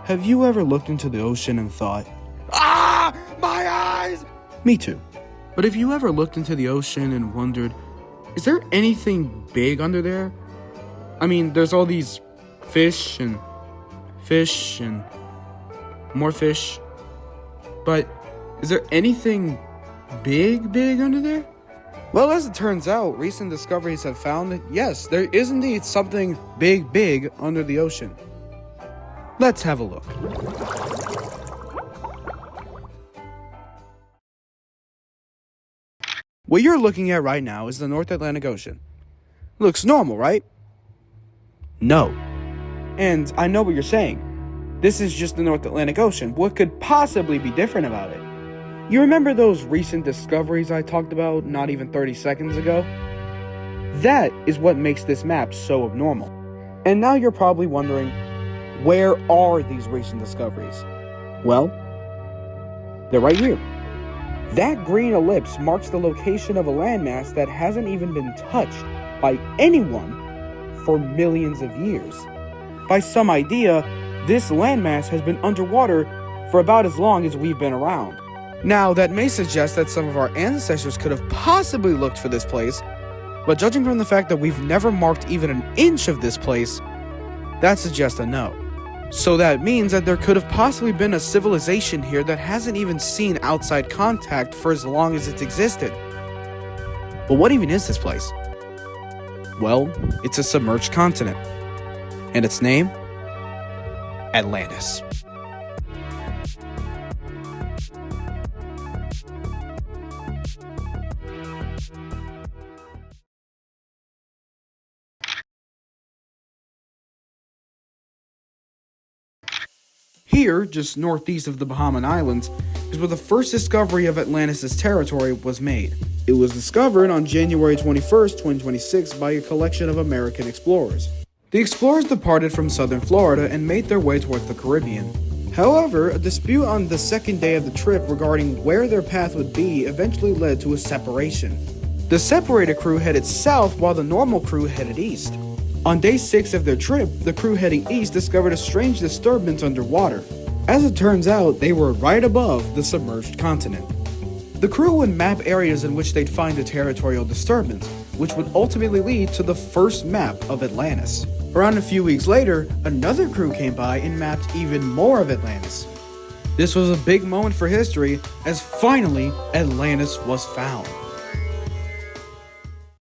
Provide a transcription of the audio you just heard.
Have you ever looked into the ocean and thought, "Ah, my eyes!" Me too. But have you ever looked into the ocean and wondered, is there anything big under there? I mean, there's all these fish and more fish. But is there anything big under there? Well, as it turns out, recent discoveries have found that yes, there is indeed something big under the ocean. Let's have a look. What you're looking at right now is the North Atlantic Ocean. Looks normal, right? No. And I know what you're saying. This is just the North Atlantic Ocean. What could possibly be different about it? You remember those recent discoveries I talked about not even 30 seconds ago? That is what makes this map so abnormal. And now you're probably wondering, where are these recent discoveries? Well, they're right here. That green ellipse marks the location of a landmass that hasn't even been touched by anyone for millions of years. By some idea, this landmass has been underwater for about as long as we've been around. Now, that may suggest that some of our ancestors could have possibly looked for this place, but judging from the fact that we've never marked even an inch of this place, that suggests a no. So that means that there could have possibly been a civilization here that hasn't even seen outside contact for as long as it's existed. But what even is this place? Well, it's a submerged continent. And its name? Atlantis. Here, just northeast of the Bahamian Islands, is where the first discovery of Atlantis' territory was made. It was discovered on January 21st, 2026 by a collection of American explorers. The explorers departed from southern Florida and made their way towards the Caribbean. However, a dispute on the second day of the trip regarding where their path would be eventually led to a separation. The separated crew headed south while the normal crew headed east. On day 6 of their trip, the crew heading east discovered a strange disturbance underwater. As it turns out, they were right above the submerged continent. The crew would map areas in which they'd find a territorial disturbance, which would ultimately lead to the first map of Atlantis. Around a few weeks later, another crew came by and mapped even more of Atlantis. This was a big moment for history, as finally Atlantis was found.